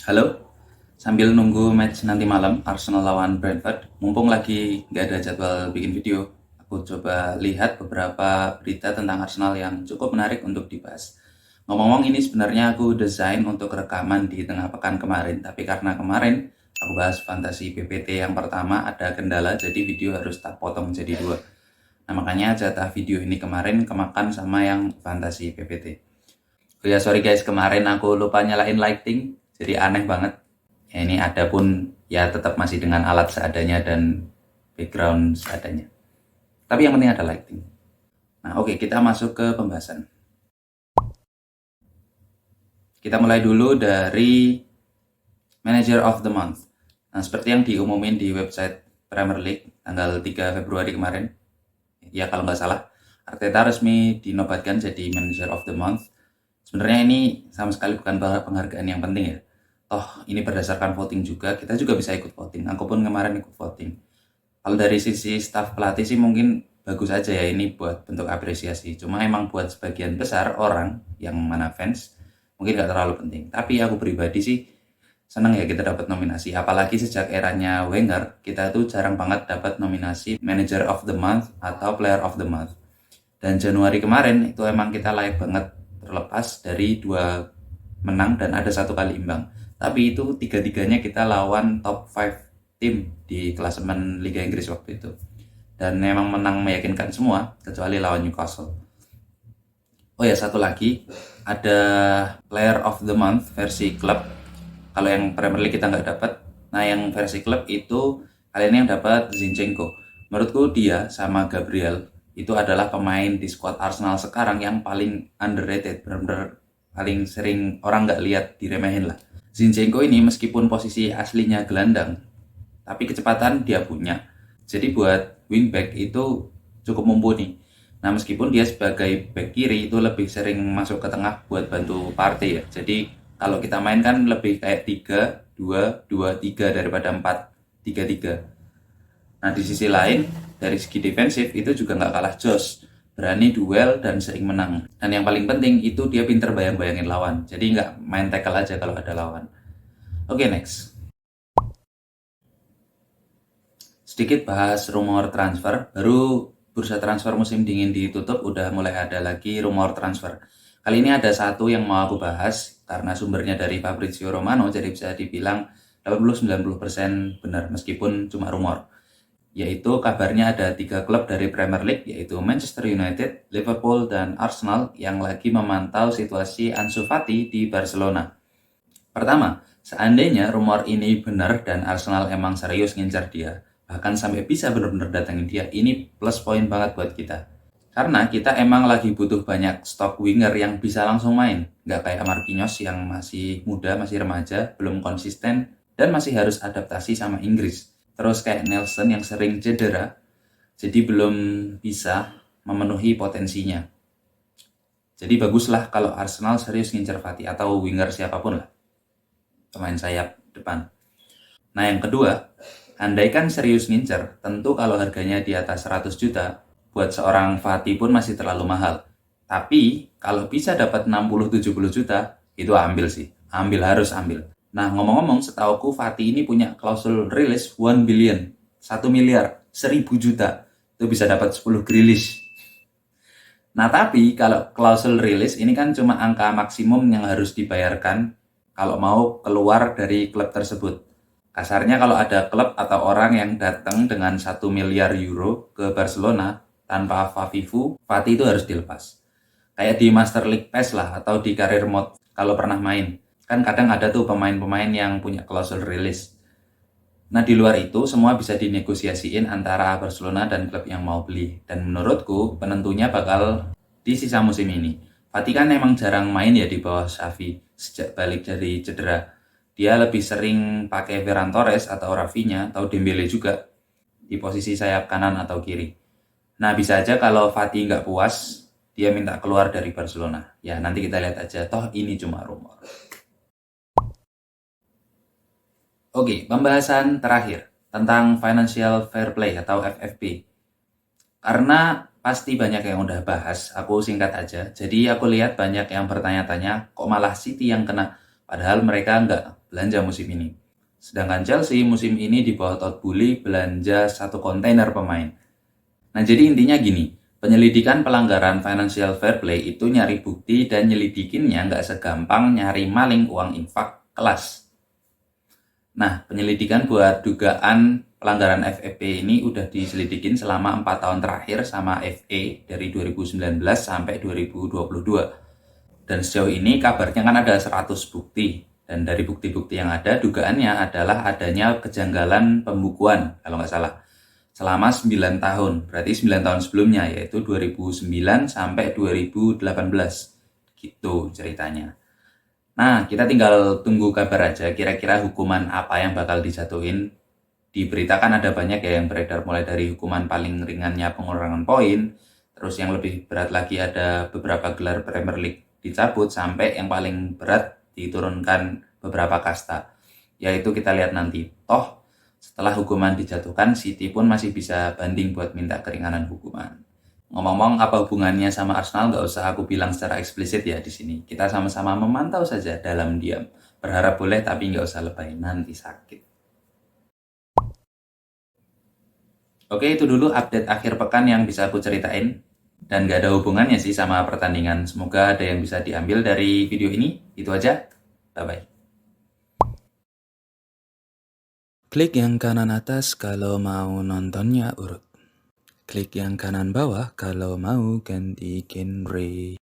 Halo, sambil nunggu match nanti malam Arsenal lawan Brentford, mumpung lagi nggak ada jadwal bikin video, aku coba lihat beberapa berita tentang Arsenal yang cukup menarik untuk dibahas. Ngomong-ngomong ini sebenarnya aku desain untuk rekaman di tengah pekan kemarin, tapi karena kemarin aku bahas fantasi PPT yang pertama ada kendala, jadi video harus tak potong jadi dua. Nah makanya jatah video ini kemarin kemakan sama yang fantasi PPT. Oh ya sorry guys, kemarin aku lupa nyalain lighting, jadi aneh banget. Ya, ini ada pun ya tetap masih dengan alat seadanya dan background seadanya. Tapi yang penting ada lighting. Nah oke, kita masuk ke pembahasan. Kita mulai dulu dari Manager of the Month. Nah seperti yang diumumin di website Premier League tanggal 3 Februari kemarin, ya kalau nggak salah, Arteta resmi dinobatkan jadi Manager of the Month. Sebenarnya ini sama sekali bukan penghargaan yang penting ya. Toh ini berdasarkan voting juga, kita juga bisa ikut voting. Aku pun kemarin ikut voting. Kalau dari sisi staff pelatih sih mungkin bagus aja ya, ini buat bentuk apresiasi. Cuma emang buat sebagian besar orang yang mana fans mungkin gak terlalu penting. Tapi aku pribadi sih seneng ya kita dapat nominasi. Apalagi sejak eranya Wenger, kita tuh jarang banget dapat nominasi Manager of the Month atau Player of the Month. Dan Januari kemarin itu emang kita layak banget, terlepas dari 2 menang dan ada 1 kali imbang. Tapi itu tiga-tiganya kita lawan top 5 tim di klasemen Liga Inggris waktu itu. Dan memang menang meyakinkan semua, kecuali lawan Newcastle. Oh ya, satu lagi, ada Player of the Month versi klub. Kalau yang Premier League kita nggak dapat, nah yang versi klub itu kali ini yang dapat Zinchenko. Menurutku dia sama Gabriel itu adalah pemain di squad Arsenal sekarang yang paling underrated, benar-benar paling sering orang nggak lihat, diremehin lah. Zinchenko ini meskipun posisi aslinya gelandang, tapi kecepatan dia punya. Jadi buat wingback itu cukup mumpuni. Nah meskipun dia sebagai back kiri itu lebih sering masuk ke tengah buat bantu Partey ya. Jadi kalau kita main kan lebih kayak 3-2-2-3 daripada 4-3-3. Nah di sisi lain dari segi defensif itu juga nggak kalah jos. Berani duel dan sering menang. Dan yang paling penting itu dia pinter bayang-bayangin lawan. Jadi nggak main tackle aja kalau ada lawan. Oke, next. Sedikit bahas rumor transfer. Baru bursa transfer musim dingin ditutup, udah mulai ada lagi rumor transfer. Kali ini ada satu yang mau aku bahas, karena sumbernya dari Fabrizio Romano, jadi bisa dibilang 80-90% benar, meskipun cuma rumor. Yaitu kabarnya ada 3 klub dari Premier League, yaitu Manchester United, Liverpool, dan Arsenal yang lagi memantau situasi Ansu Fati di Barcelona. Pertama, seandainya rumor ini benar dan Arsenal emang serius ngincar dia, bahkan sampai bisa benar-benar datangin dia, ini plus poin banget buat kita. Karena kita emang lagi butuh banyak stok winger yang bisa langsung main. Nggak kayak Marquinhos yang masih muda, masih remaja, belum konsisten, dan masih harus adaptasi sama Inggris. Terus kayak Nelson yang sering cedera, jadi belum bisa memenuhi potensinya. Jadi baguslah kalau Arsenal serius ngincar Fati atau winger siapapun lah, pemain sayap depan. Nah yang kedua, andaikan serius ngincer, tentu kalau harganya di atas 100 juta, buat seorang Fati pun masih terlalu mahal. Tapi kalau bisa dapat 60-70 juta, itu ambil sih. Ambil, harus ambil. Nah ngomong-ngomong, setauku Fati ini punya klausul rilis 1 billion, 1 miliar, 1000 juta. Itu bisa dapat 10 Grealish. Nah tapi kalau klausul rilis ini kan cuma angka maksimum yang harus dibayarkan kalau mau keluar dari klub tersebut. Kasarnya kalau ada klub atau orang yang datang dengan 1 miliar euro ke Barcelona tanpa Fafifu, Fati itu harus dilepas. Kayak di Master League PES lah atau di Career Mode kalau pernah main. Kan kadang ada tuh pemain-pemain yang punya klausul rilis. Nah di luar itu semua bisa dinegosiasiin antara Barcelona dan klub yang mau beli. Dan menurutku penentunya bakal di sisa musim ini. Fati kan emang jarang main ya di bawah Xavi sejak balik dari cedera. Dia lebih sering pakai Ferran Torres atau Rafinha atau Dembele juga di posisi sayap kanan atau kiri. Nah bisa aja kalau Fati nggak puas, dia minta keluar dari Barcelona. Ya nanti kita lihat aja, toh ini cuma rumor. Oke, pembahasan terakhir tentang Financial Fair Play atau FFP. Karena pasti banyak yang udah bahas, aku singkat aja. Jadi aku lihat banyak yang bertanya-tanya, kok malah City yang kena? Padahal mereka nggak belanja musim ini. Sedangkan Chelsea musim ini di bawah Todd Boehly belanja 1 kontainer pemain. Nah, jadi intinya gini, penyelidikan pelanggaran financial fair play itu nyari bukti dan nyelidikinnya nggak segampang nyari maling uang infak kelas. Nah, penyelidikan buat dugaan pelanggaran FFP ini udah diselidikin selama 4 tahun terakhir sama FA dari 2019 sampai 2022. Dan sejauh ini kabarnya kan ada 100 bukti. Dan dari bukti-bukti yang ada, dugaannya adalah adanya kejanggalan pembukuan, kalau nggak salah. Selama 9 tahun, berarti 9 tahun sebelumnya, yaitu 2009 sampai 2018. Gitu ceritanya. Nah, kita tinggal tunggu kabar aja, kira-kira hukuman apa yang bakal dijatuhin. Di berita kan ada banyak ya yang beredar, mulai dari hukuman paling ringannya pengurangan poin, terus yang lebih berat lagi ada beberapa gelar Premier League dicabut, sampai yang paling berat diturunkan beberapa kasta. Yaitu kita lihat nanti. Toh, setelah hukuman dijatuhkan, City pun masih bisa banding buat minta keringanan hukuman. Ngomong-ngomong, apa hubungannya sama Arsenal nggak usah aku bilang secara eksplisit ya di sini. Kita sama-sama memantau saja dalam diam. Berharap boleh tapi nggak usah lebay, nanti sakit. Oke, itu dulu update akhir pekan yang bisa aku ceritain. Dan gak ada hubungannya sih sama pertandingan. Semoga ada yang bisa diambil dari video ini. Itu aja. Bye-bye. Klik yang kanan atas kalau mau nontonnya urut. Klik yang kanan bawah kalau mau ganti genre.